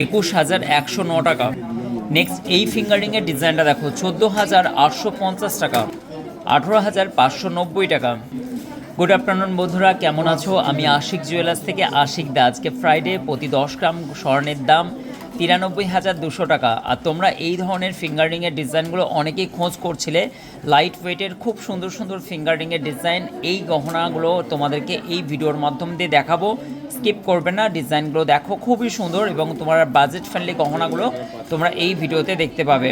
21,109 টাকা। নেক্সট এই ফিঙ্গারিংয়ের ডিজাইনটা দেখো 14,850 টাকা, 18,590 টাকা। গুড আফটারনুন বন্ধুরা, কেমন আছো? আমি আশিক জুয়েলার্স থেকে আশিক দা। আজকে ফ্রাইডে, প্রতি 10 গ্রাম স্বর্ণের দাম 93,200 টাকা। আর তোমরা এই ধরনের ফিঙ্গারিংয়ের ডিজাইনগুলো অনেকেই খোঁজ করছিলে, লাইট ওয়েটের খুব সুন্দর সুন্দর ফিঙ্গারিংয়ের ডিজাইন। এই গহনাগুলো তোমাদেরকে এই ভিডিওর মাধ্যম দিয়ে দেখাবো, স্কিপ করবে না। ডিজাইনগুলো দেখো, খুবই সুন্দর এবং তোমার বাজেট ফ্রেন্ডলি গহনাগুলো তোমরা এই ভিডিওতে দেখতে পাবে।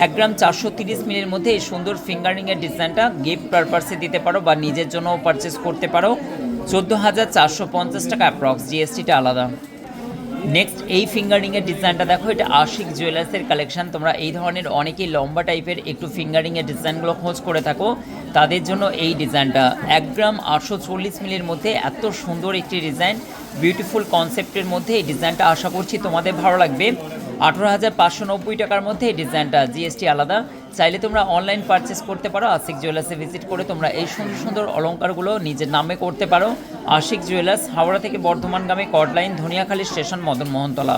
1 গ্রাম 430 মিলির মধ্যে এই সুন্দর ফিঙ্গারিংয়ের ডিজাইনটা গিফট পারপাসে দিতে পারো বা নিজের জন্য পারচেস করতে পারো। 14,450 টাকা অ্যাপ্রক্স, জিএসটিটা আলাদা। নেক্সট এই ফিঙ্গারিংয়ের ডিজাইনটা দেখো, এটা আশিক জুয়েলার্সের কালেকশন। তোমরা এই ধরনের অনেকেই লম্বা টাইপের একটু ফিঙ্গারিংয়ের ডিজাইনগুলো খোঁজ করে থাকো, তাদের জন্য এই ডিজাইনটা। 1 গ্রাম 840 মিলির মধ্যে এত সুন্দর একটি ডিজাইন, বিউটিফুল কনসেপ্টের মধ্যে এই ডিজাইনটা আশা করছি তোমাদের ভালো লাগবে। 18,590 টাকার মধ্যে এই ডিজাইনটা, জিএসটি আলাদা। চাইলে তোমরা অনলাইন পারচেস করতে পারো, আশিক জুয়েলার্সে ভিজিট করে তোমরা এই সুন্দর সুন্দর অলঙ্কারগুলো নিজের নামে করতে পারো। আশিক জুয়েলার্স, হাওড়া থেকে বর্ধমানগামী কড line, Dhaniakhali station, Madan Mohantala.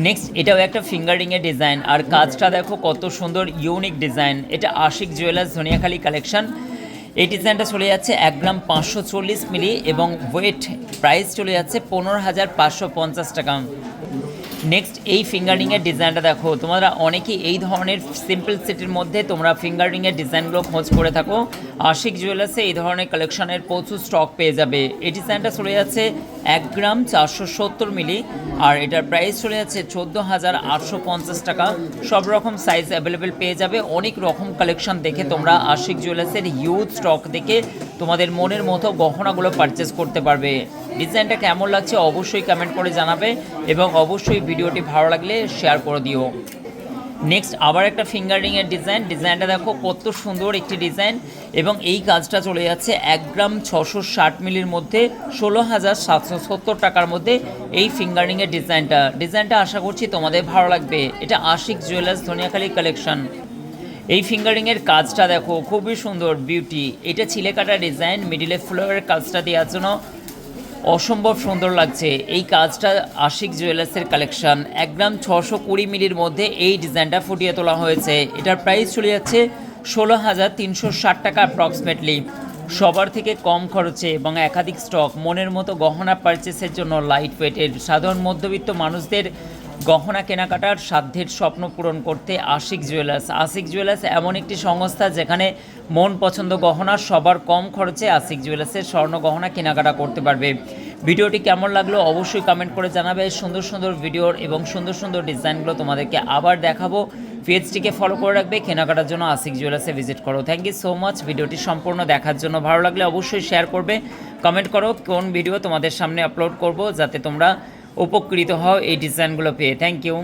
Next এটাও একটা ফিঙ্গারিংয়ের ডিজাইন, আর কাজটা দেখো কত সুন্দর, ইউনিক ডিজাইন। এটা আশিক জুয়েলার্স ধনিয়াখালী কালেকশন। এই ডিজাইনটা চলে যাচ্ছে 1 গ্রাম 540 মিলি এবং ওয়েট প্রাইস চলে যাচ্ছে 15,550 টাকা। নেক্সট এই ফিঙ্গারিংয়ের ডিজাইনটা দেখো, তোমরা অনেকেই এই ধরনের সিম্পল সেটের মধ্যে তোমরা ফিঙ্গারিংয়ের ডিজাইনগুলো খোঁজ করে থাকো। আশিক জুয়েলার্সে এই ধরনের কালেকশনের প্রচুর স্টক পেয়ে যাবে। এই ডিজাইনটা চলে যাচ্ছে 1 গ্রাম 470 মিলি, আর এটার প্রাইস চলে যাচ্ছে 14,850 টাকা। সব রকম সাইজ অ্যাভেলেবেল পেয়ে যাবে। অনেক রকম কালেকশন দেখে তোমরা আশিক জুয়েলার্সের হিউজ স্টক দেখে তোমাদের মনের মতো গহনাগুলো পারচেস করতে পারবে। ডিজাইনটা কেমন লাগছে অবশ্যই কমেন্ট করে জানাবে এবং অবশ্যই ভিডিওটি ভালো লাগলে শেয়ার করে দিও। নেক্সট আবার একটা ফিঙ্গারিংয়ের ডিজাইন। ডিজাইনটা দেখো কত সুন্দর একটি ডিজাইন এবং এই কাজটা চলে যাচ্ছে 1 গ্রাম 660 মিলির মধ্যে 16,770 টাকার মধ্যে এই ফিঙ্গারিংয়ের ডিজাইনটা আশা করছি তোমাদের ভালো লাগবে। এটা আশিক জুয়েলার্স ধনিয়াখালী কালেকশন। এই ফিঙ্গারিংয়ের কাজটা দেখো, খুবই সুন্দর, বিউটি। এটা ছিলেকাটা ডিজাইন, মিডিলে ফ্লোরের কাজটা দেওয়ার জন্য অসম্ভব সুন্দর লাগছে। এই কাজটা আশিক জুয়েলার্সের কালেকশন। 1 গ্রাম 620 মিলির মধ্যে এই ডিজাইনটা ফুটিয়ে তোলা হয়েছে। এটার প্রাইস চলে যাচ্ছে 16,360 টাকা অ্যাপ্রক্সিমেটলি। সবার থেকে কম খরচে এবং একাধিক স্টক, মনের মতো গহনা পারচেসের জন্য লাইট ওয়েটের, সাধারণ মধ্যবিত্ত মানুষদের গহনা কেনাকাটার সাধ্যের স্বপ্ন পূরণ করতে আশিক জুয়েলার্স এমন একটি সংস্থা যেখানে মন পছন্দ গহনা সবার কম খরচে আশিক জুয়েলার্সের স্বর্ণ গহনা কেনাকাটা করতে পারবে। ভিডিওটি কেমন লাগলো অবশ্যই কমেন্ট করে জানাবে। সুন্দর সুন্দর ভিডিওর এবং সুন্দর সুন্দর ডিজাইনগুলো তোমাদেরকে আবার দেখাবো। পেজটিকে ফলো করে রাখবে। কেনাকাটার জন্য আশিক জুয়েলার্সে ভিজিট করো। থ্যাংক ইউ সো মাচ ভিডিওটি সম্পূর্ণ দেখার জন্য। ভালো লাগলে অবশ্যই শেয়ার করবে, কমেন্ট করো কোন ভিডিও তোমাদের সামনে আপলোড করব, যাতে তোমরা উপকৃত হও এই ডিজাইনগুলো পেয়ে। Thank you.